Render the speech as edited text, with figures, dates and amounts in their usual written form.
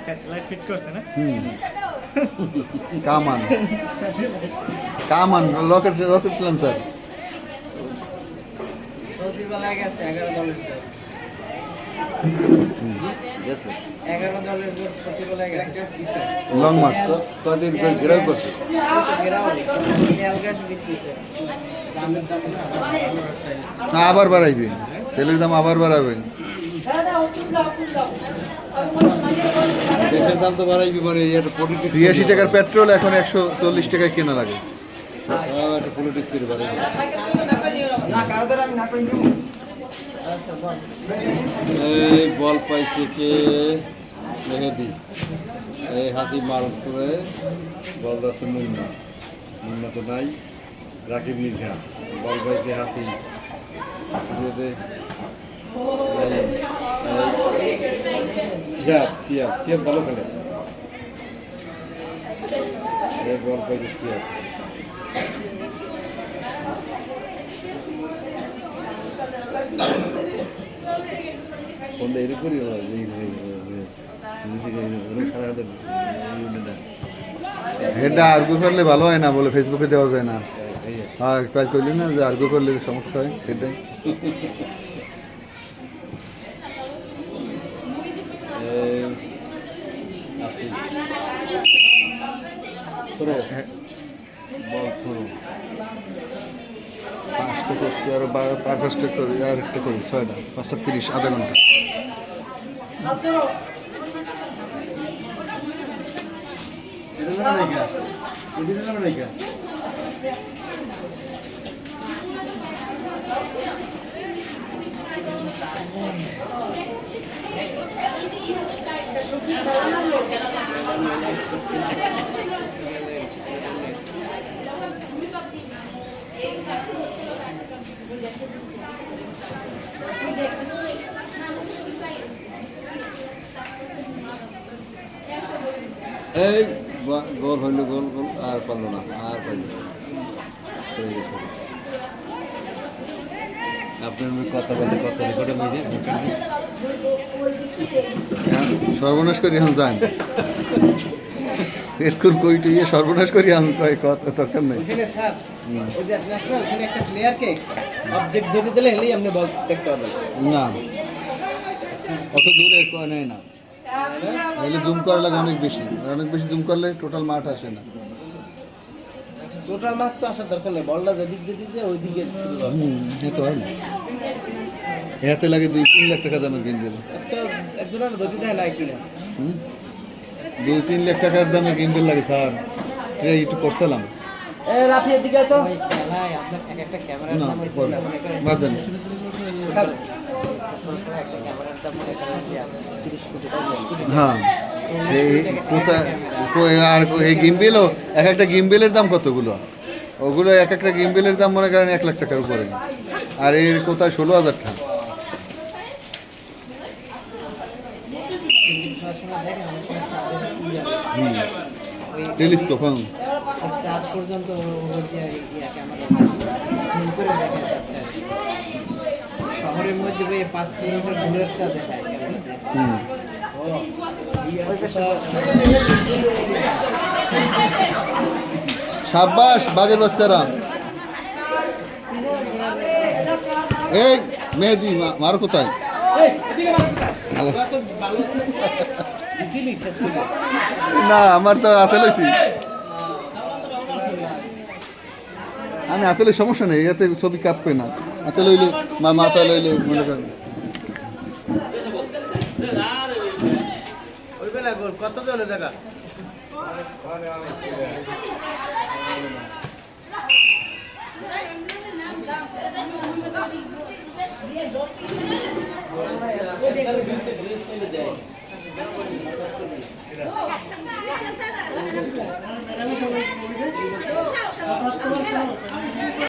Satellite fit করছে না? কামান কামান rocket rocket launcher. Long March কদিন ঘেরাও করছে। আবার বাড়াইবে, তেলের দাম আবার বাড়াবে। তেলের দাম তো বাড়াইবে, মানে ৮৬ টাকার পেট্রোল এখন ১৪০ টাকায় কেনা লাগে। এই বল পাইছে কে? মেহেদি। এই হাসি মারুফ করে বল যাচ্ছে মুন্না, মুন্না তো নাই। রাকিব মির্জা বল পাইছে হাসি, হাসি দিয়ে সিয়াব সিয়াব সিয়াব ভালো খেলে। বল পাইছে সিয়াব। এরকমই হেডটা আর্গু করলে ভালো হয় না বলে ফেসবুকে দেওয়া যায় না। হ্যাঁ কাজ করলি না যে আর্গু করলে সমস্যা হয় সেটাই। বল থ্রো 5টা করছি, আরো 5টা করি, আর একটা করি 6টা 5:30 আধা ঘন্টা। এই গোল হইল, গোল গোল আর পারলো না, আর পারল আপনার কথা বলতে কথা রেকর্ডে মেজে সর্বনাশ করি এখন যান এরকম কইটু ইয়ে সর্বনাশ করি আমি কয় কথা দরকার নেই। না অত দূরে নেয় না, তাহলে জুম করা লাগে অনেক বেশি, অনেক বেশি জুম করলে টোটাল মাঠ আসে না। টোটাল মাঠ তো আসার দরকার নেই, বলটা যেদিক যেদিক যায় ওই দিকে তো হয় না। এতে লাগে 2-3 লাখ টাকা দামের গেম বেল, একজনের ধরি দেয় নাই কিনা 2-3 লাখ টাকার দামে গেম বেল লাগে স্যার। এই একটু করছিলাম রাফি এদিকে তো না বাদ দেন। হ্যাঁ আর এই গিম্বেলও এক একটা গিম্বেলের দাম কতগুলো, ওগুলো এক একটা গিম্বেলের দাম মনে করেন 1 লাখ টাকার উপরে, আর এর কোথায় 16,000 টাকা। টেলিস্কোপ হ্যাঁ পর্যন্ত শহরের মধ্যে 5 কিলোমিটার দূরেরটা দেখায়। সাব্বাস বাগের বাচ্চারা। এই মেহেদি মারো কোথায়? না আমার তো হাতে লইছি, আমি হাতে লই সমস্যা নেই, এতে ছবি কাঁপবে না। হাতে লইলে মাথা লইলে মনে করেন কত জনের জায়গা